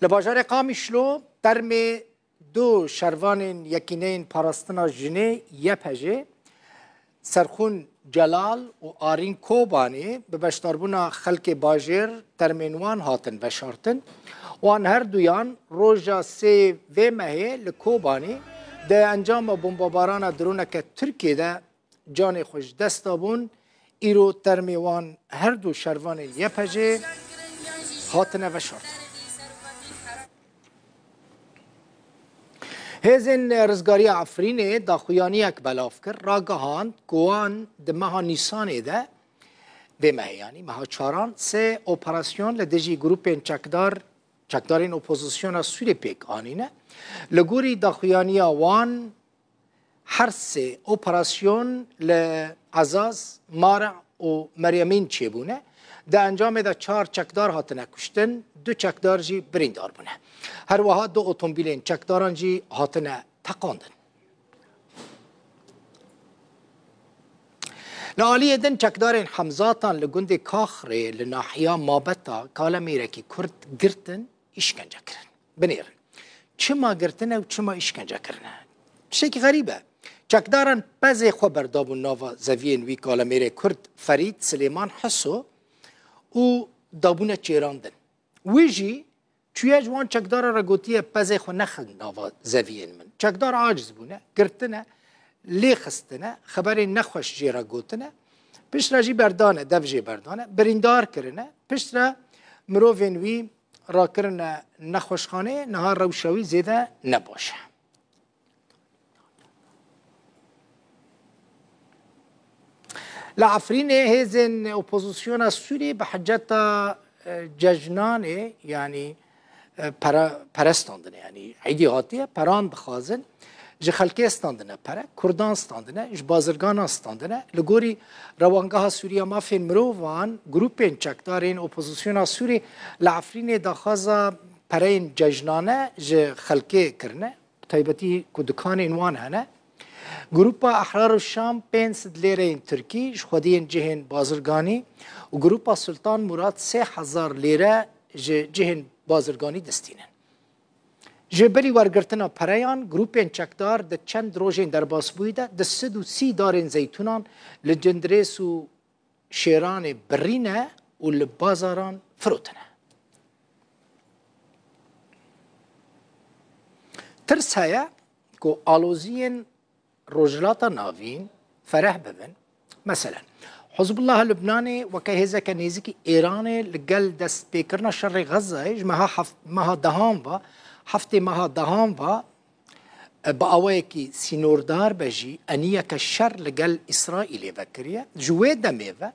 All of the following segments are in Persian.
لباجار قامیشلو ترم دو شروان یکینین پاراستنا جنه یپجه سرخون جلال و آرین کوبانی به بشتاربونا خلق باجر ترمینوان هاتن و شارتن وان هر دویان روژا سی و مهه لکوبانی ده انجام بمباران درونک ترکیه ده جان خوش دستابون ایرو ترمیوان هر دو شروان یپجه هاتن و شارتن. هزین رزگاری عفرین داخویانی یک بلاف کرد را گهاند گوان ده مها نیسانه ده به مهیانی مها چاران سه اپراسیون لدجی گروپین چکدارین اپوزیسیون سوری پیک آنینه لگوری داخویانی وان هر سه اپراسیون لعزاز مارع و مریمین چه بونه ده انجام ده 4 چکدار هاتنه کشتن 2 چکدار جی بریندار بونه هر وها 2 اتومبیلین چکداران جی هاتنه تقاندن لعالی دن چکدارین حمزاتان لگند کاخره لناحیا مابتا کالا میره که کرد گرتن اشکنجه کرن بنیرن چما گرتنه و چما اشکنجه کرنه شکی غریبه چکداران پزی خو بردابون ناوا زوین وی کالا میره کرد فرید سلیمان حسو و دابونه چیراندن ویجی چویا جوان چکدار را گوتیه پزی خو نخل ناوا زوین من چکدار عاجز بونه گرتنه لی خستنه خبری نخوش جی را گوتنه پشت را جی بردانه دف جی بردانه بریندار کرنه پشت را مروفین وی را کرنه نخوشخانه نهار روشوی زیده نباشه لعفرين هزن اوبوزيسيون سوري بحجتا ججنانه يعني پرستاندنه يعني عيدي هاتيه پران بخازن جه خلقه استاندنه پره کردان استاندنه اش بازرگان استاندنه لگوری روانگاه سوریا مافین مرووان گروپین چکدارین اپوزیسیون سوری لعفرین داخازا پرین ججنانه جه خلقه کرنه طیبتی کدکان انوان هنه گروپا احرار الشام 500 لیره ترکی خودین جهن بازرگانی و گروپا سلطان مراد 3000 لیره جهن بازرگانی دستینن جبری ورگرتنا پریان گروپین چکدار ده چند روزین در باس بویده ده 130 دارین زیتونان لجندریس و شیران برینه و لبازاران فروتنه ترس هیا که آلوزین روجلاتا ناوین فرح ببن مثلا حزب الله اللبناني وكهذا كنيزكي ايراني لقل دست بيكرنا شر غزه مها دهام و هفته مها دهام و باويكي سينوردار بجي انيه كشر لقل اسرائيلي بكريه جوي دميفا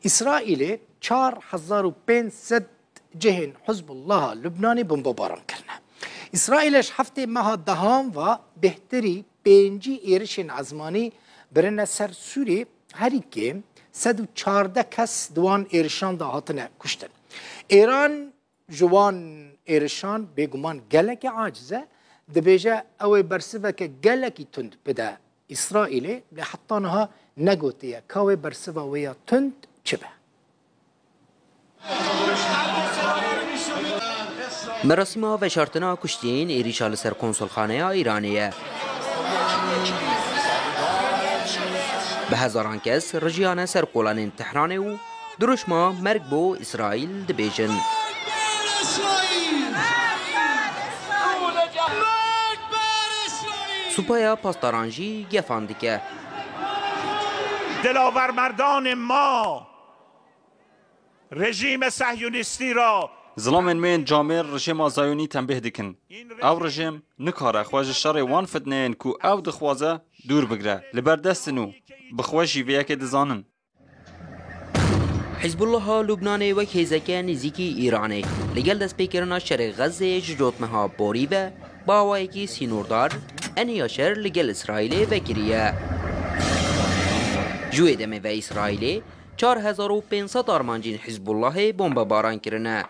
اسرائيلي 4500 جهن حزب الله اللبناني بمباران كرنا اسرائيلش هفته مها دهام و بهتري بینجی ایرشین عزمانی برن سر سوری هری که 114 کس دوان ایرشان دا هاتنه کشتن ایران جوان ایرشان بگمان گلک عاجزه دبیجه اوی برسوه که گلکی تند بده اسرائیلی لحطانها نگوتیه که برسوه ویا تند چه به مراسم و شرطنا کشتین ایریشال سر کنسولخانه ایرانیه به هزاران کس رجیانه سرقولان تهران و درشما مرگ بو اسرائیل دبیجن سوپایا پاسدارانجی گفاندی که دلاور مردان ما رژیم صهیونیستی را ظلام من جامعه رژیم زایونی تنبیه دکن او رژیم نکاره خواج شر وان فتنین کو او دخوازه دور بگره لبردستنو بخواجی ویا که دزانن حزب الله لبنان و هیزکه نزیکی ایرانی لگل دست پیکرنا شر غزه ججوت مها بوری و باوایی که سینوردار انیاشر لگل اسرائیل و گریه جوی دمه و اسرائیل 4500 آرمانجین حزب الله بمباران کرنه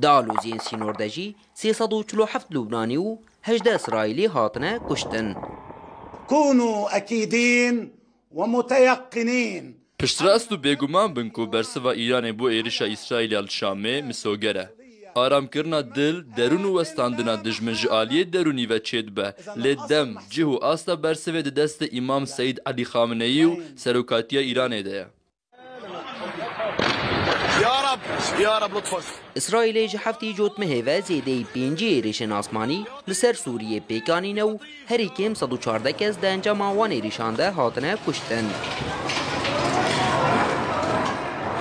دالوزین سینوردجی 347 لبنانی و 18 اسرائیلی هاتنه کشتن كونوا أكيدين ومتيقنين پشتراست و بێگومان بن و بەرسەوە ئیرانێ بۆ ئێریشە ئیسرائیل الشامێ مسۆگەرە آرامکردنا دل درون و وستاندنا دژمن ji aliyê derûnî ve çêdibe lê dem cih û asta bersivê di destê İmam Seyyid Alî Xameneyî û serokatiya Îranê de ye. İsraîlê ji heftê cotmehê ve zêdeyî pêncî êrişên asmanî li ser Sûriyê pêkanîne û herî kêm 114 kes di encama wan êrişan de hatine kuştin.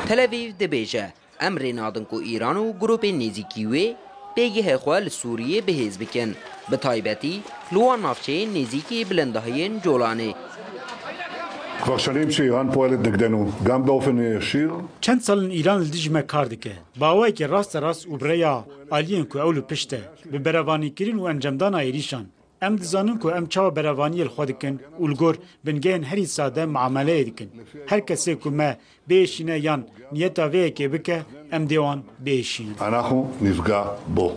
Tel Aviv dibêje emrê nadin ku Îran û grupên nêzîkî wê pêgihê xwe li Sûriyê bihêz bikin, bi taybetî li wan navçeyên nêzîkî bilindahiyên Colanê. כבר שנים שאיראן פועלת נגדנו, גם באופן ישיר. چند سال ایران لدیجمه کار دکه. باوی که راست و بریا آلیین که اولو پشته به بروانی کرین و انجامدان ایریشان. ام دزانن که ام چاو بروانی الخود کن اولگور بنگین هری ساده معامله دکن. هر کسی که ما بیشینه یان نیتا وی که بکه ام دیوان بیشینه. אנחנו נפגע بو.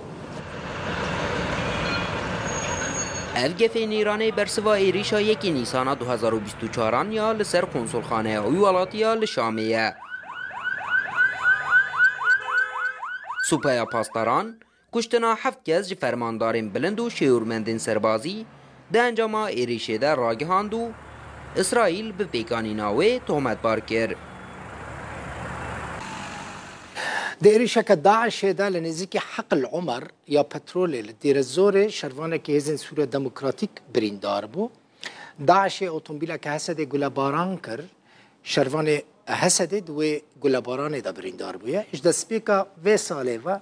Ev gefên Îranê bersiva êrişa 1 Nîsana 2024 ya li ser konsolxaneya Welatîya li Şamê ye. Supaya pastaran, kuştina 7 kes ji fermandarên bilind û şêwirmendên serbazî di encama êrişê de ragihand û İsraîl bi pêkanîna wê tohmetbar kir. دێریشەکە داعشێدا لە نزیکی حەقل عومەر یا پەترۆلێ لە دێرەزۆرێ شەروانێکی هێزن سوورە دەموکراتیک بریندار بوو. داعشێ ئۆتۆمبیلەکە هەسەدێ گولەباران کرد، شەروانێ هەسەدێ دوێ گولەبارانێدا بریندار بووە. هیچ دەستپێکە vê salê ve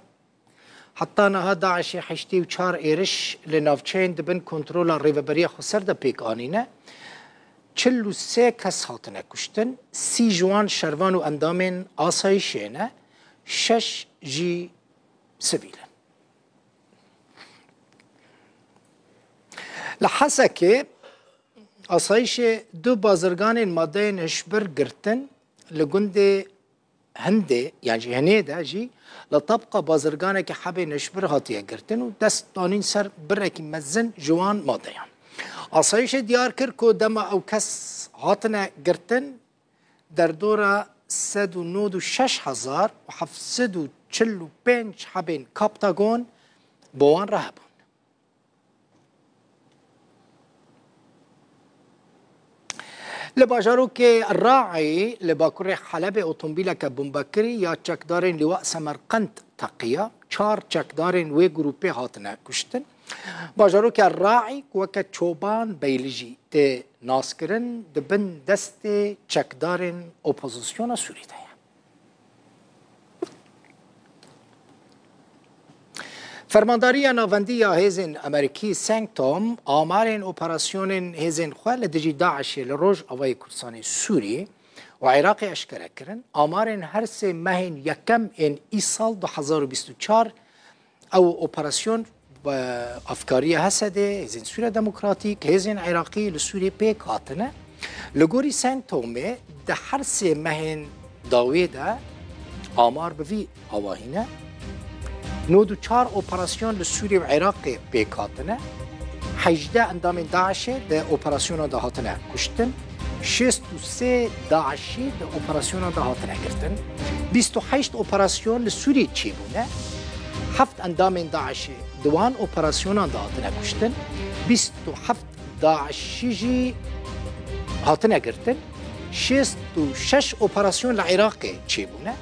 heta niha Daişê 84 êriş li navçeyên dibin kontrola rêveberiya xwe ser de pêkanîne. 43 kes hatine kuştin, 30 ji wan şervan û endamên asayişê ne, 6 jî sivîl in. Li Hesekê asayişê du bazirganên maddeyên hişbir girtin li gundê Hindê yani jî Hinê de jî li tabqa bazirganekî hebên hişbir hatiye girtin û dest danîn ser birekî mezin ji wan maddeyan. Asayişê diyar kir ku dema ew kes hatine girtin derdora 196,745 hebên kaptagon bo wan re hebûn. Li bajarokê Raî li bakurê Helebê otomobîleke bombekirî ya çekdarên Lîwa Semerqend teqiya, 4 çekdarên wê grupê hatine kuştin. Bajarokê Raî weke çoban beylî jî tê naskirin dibin destê çekdarên opozisyona Sûrî de ye. Fermandariya navendî ya hêzên Amerîkî Sanctom amarên operasyonên hêzên xwe li dijî Daişê li Rojavayê Kurdistanê Sûriyê û Iraqê eşkere kirin. Amarên her sê mehên yekem ên îsal 2024 ew operasyon afkariya Hesedê, hêzên Sûriya Demokratîk, hêzên Iraqî li Sûriyê pêk hatine. Li gorî Sanctomê di her sê mehên dawê de amar bi vî awahîne. 94 operasyon li Sûriye û Iraqê pêk hatine. 18 endamên Daişê di operasyona da hatine kuştin. 63 Daişî di operasyona da hatine girtin. 28 operasyon li Sûriyê çêbûne. 7 endamên Daişê di wan operasyonan da hatine kuştin. 27 Daişî jî hatine girtin. 66 operasyon li Iraqê çêbûne.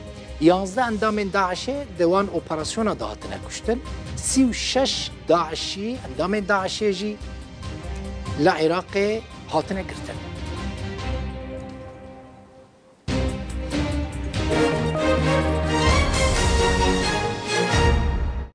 11 endamên Daişê di wan operasyona da hatine kuştin. 36 Daişî endamên Daişê jî li Iraqê hatine girtin.